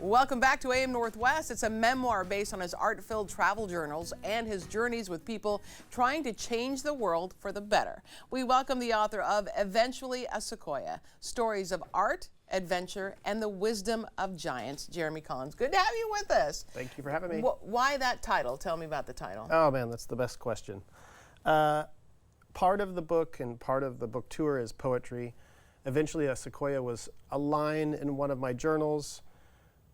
Welcome back to AM Northwest. It's a memoir based on his art-filled travel journals and his journeys with people trying to change the world for the better. We welcome the author of Eventually a Sequoia, Stories of Art, Adventure, and the Wisdom of Giants. Jeremy Collins, good to have you with us. Thank you for having me. Why that title? Tell me about the title. Oh man, that's the best question. Part of the book and part of the book tour is poetry. Eventually a Sequoia was a line in one of my journals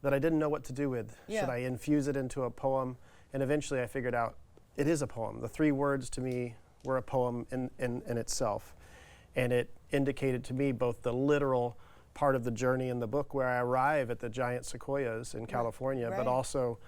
that I didn't know what to do with. Yeah. Should I infuse it into a poem? And eventually I figured out it is a poem. The three words to me were a poem in itself. And it indicated to me both the literal part of the journey in the book where I arrive at the giant sequoias in California, but also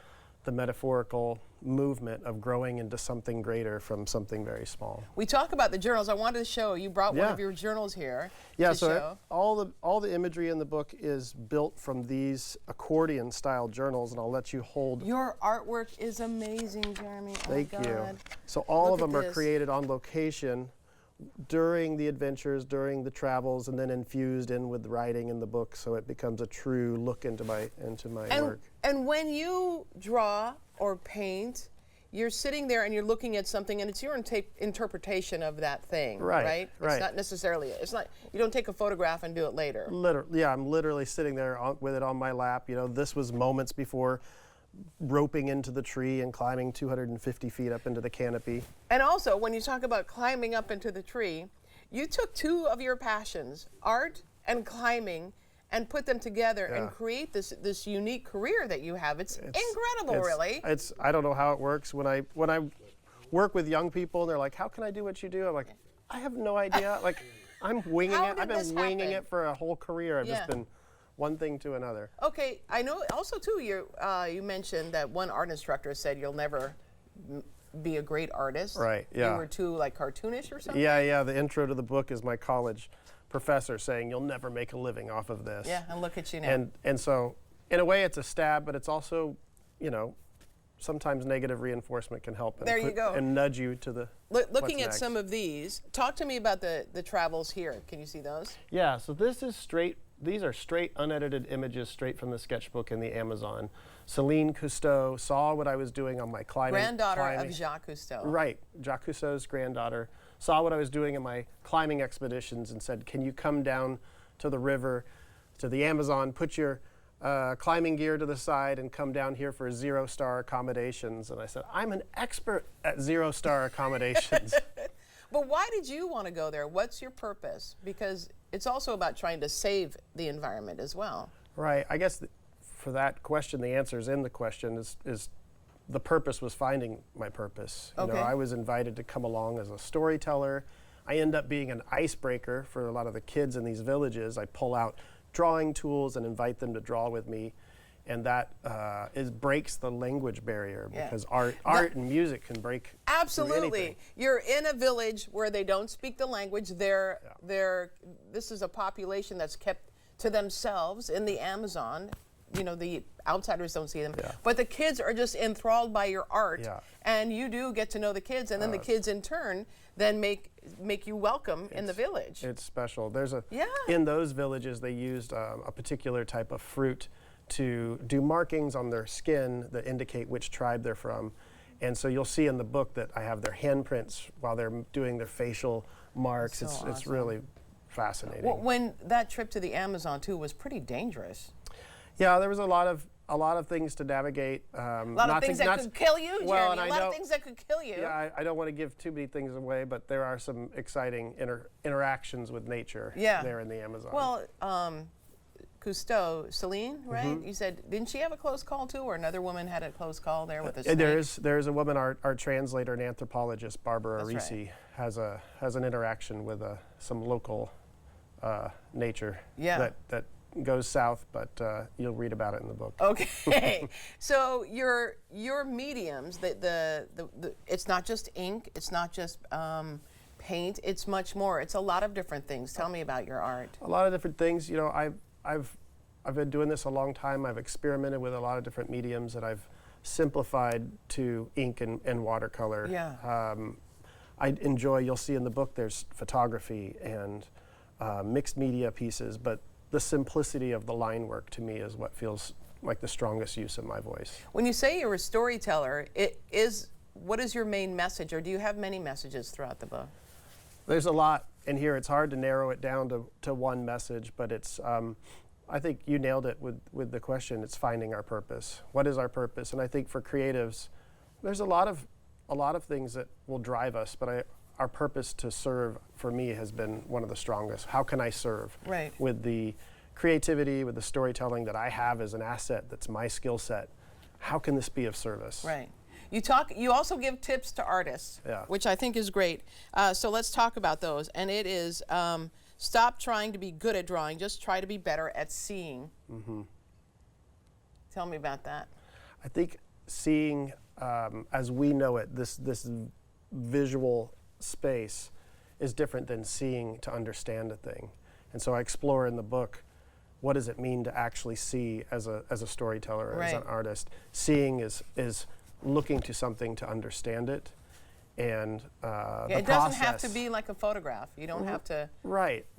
the metaphorical movement of growing into something greater from something very small. We talk about the journals. I wanted to show, you brought one of your journals here to show. All the imagery in the book is built from these accordion style journals, and I'll let you hold. Your artwork is amazing, Jeremy. Thank you. So all of them are created on location during the adventures, during the travels, and then infused in with writing in the book, so it becomes a true look into my work. And when you draw or paint, you're sitting there and you're looking at something, and it's your interpretation of that thing, right? It's not necessarily. It's not. You don't take a photograph and do it later. Literally, yeah. I'm literally sitting there with it on my lap. You know, this was moments before roping into the tree and climbing 250 feet up into the canopy. And also, when you talk about climbing up into the tree, you took two of your passions, art and climbing, and put them together and create this unique career that you have. It's incredible, really. I don't know how it works. When I work with young people and they're like, "How can I do what you do?" I'm like, "I have no idea." Like, I'm winging it. I've been winging it for a whole career. I've just been one thing to another. Okay, I know also too, you mentioned that one art instructor said you'll never be a great artist. Right, yeah. You were too like cartoonish or something? Yeah, the intro to the book is my college professor saying you'll never make a living off of this. Yeah, and look at you now. And so in a way it's a stab, but it's also, you know, sometimes negative reinforcement can help and nudge you to the looking at some of these, talk to me about the travels here. Can you see those? Yeah, so these are straight unedited images straight from the sketchbook in the Amazon. Celine Cousteau saw what I was doing on my climbing. Granddaughter of Jacques Cousteau. Right, Jacques Cousteau's granddaughter saw what I was doing in my climbing expeditions and said, "Can you come down to the river, to the Amazon, put your climbing gear to the side and come down here for 0-star accommodations?" And I said, "I'm an expert at 0-star accommodations." But why did you want to go there? What's your purpose? Because it's also about trying to save the environment as well. Right. I guess for that question, the answer is in the question is the purpose was finding my purpose. You know, I was invited to come along as a storyteller. I end up being an icebreaker for a lot of the kids in these villages. I pull out drawing tools and invite them to draw with me. And that breaks the language barrier because art and music can break. Absolutely, you're in a village where they don't speak the language. This is a population that's kept to themselves in the Amazon. You know, the outsiders don't see them, but the kids are just enthralled by your art, and you do get to know the kids, and then the kids in turn then make you welcome in the village. It's special. There's in those villages they used a particular type of fruit to do markings on their skin that indicate which tribe they're from. And so you'll see in the book that I have their handprints while they're doing their facial marks. It's really fascinating. Well, when that trip to the Amazon too was pretty dangerous. Yeah, there was a lot of things to navigate. A lot of things that could kill you, Jeremy. A lot of things that could kill you. Yeah, I don't want to give too many things away, but there are some exciting interactions with nature there in the Amazon. Well, Cousteau, Celine, right? You said, didn't she have a close call too, or another woman had a close call there with the snake? There's a woman, our translator and anthropologist, Barbara Arisi, has an interaction with some local nature that goes south, but you'll read about it in the book. Okay, so your mediums, it's not just ink, it's not just paint, it's much more. It's a lot of different things. Tell me about your art. A lot of different things. You know, I've been doing this a long time. I've experimented with a lot of different mediums that I've simplified to ink and watercolor. I enjoy, you'll see in the book, there's photography and mixed media pieces, but the simplicity of the line work to me is what feels like the strongest use of my voice. When you say you're a storyteller, what is your main message, or do you have many messages throughout the book? There's a lot in here. It's hard to narrow it down to one message, but it's, I think you nailed it with the question. It's finding our purpose. What is our purpose? And I think for creatives, there's a lot of things that will drive us, but our purpose to serve, for me, has been one of the strongest. How can I serve? Right. With the creativity, with the storytelling that I have as an asset, that's my skill set. How can this be of service? Right. You also give tips to artists, Yeah. which I think is great. So let's talk about those. And it is, stop trying to be good at drawing, just try to be better at seeing. Mm-hmm. Tell me about that. I think seeing, as we know it, this visual space is different than seeing to understand a thing. And so I explore in the book, what does it mean to actually see as a storyteller, or as an artist? Seeing is looking to something to understand it, and it doesn't have to be like a photograph. You don't have to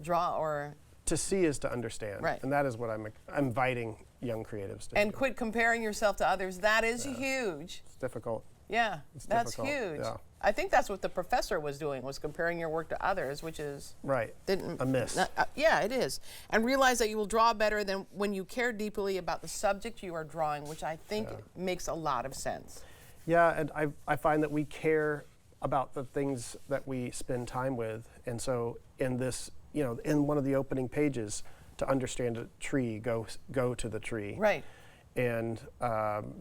draw or... To see is to understand, right. And that is what I'm inviting young creatives to do. And quit comparing yourself to others. That is huge. It's difficult. Yeah, that's difficult. huge. Yeah. I think that's what the professor was doing, was comparing your work to others, which is a miss. Yeah, it is. And realize that you will draw better than when you care deeply about the subject you are drawing, which I think makes a lot of sense. Yeah, and I find that we care about the things that we spend time with, and so in this, in one of the opening pages, to understand a tree, go to the tree. Right. And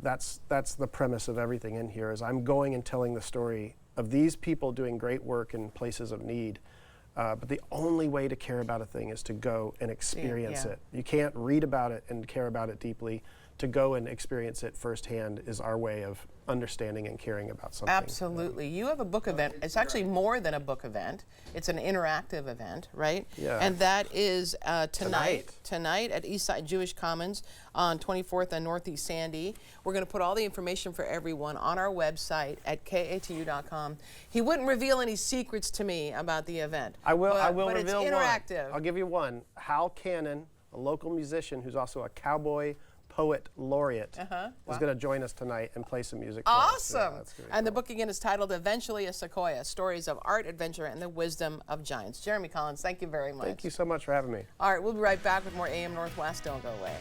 that's the premise of everything in here, is I'm going and telling the story of these people doing great work in places of need. But the only way to care about a thing is to go and experience it. You can't read about it and care about it deeply. To go and experience it firsthand is our way of understanding and caring about something. Absolutely. You have a book event. It's actually more than a book event. It's an interactive event, right? Yeah. And that is tonight at Eastside Jewish Commons on 24th and Northeast Sandy. We're going to put all the information for everyone on our website at katu.com. He wouldn't reveal any secrets to me about the event. I will but reveal it's interactive. one. I'll give you one. Hal Cannon, a local musician who's also a cowboy poet laureate, is going to join us tonight and play some music for us. Awesome. Yeah, that's gonna be and the cool. book again is titled Eventually a Sequoia, Stories of Art, Adventure, and the Wisdom of Giants. Jeremy Collins, thank you very much. Thank you so much for having me. All right, we'll be right back with more AM Northwest. Don't go away.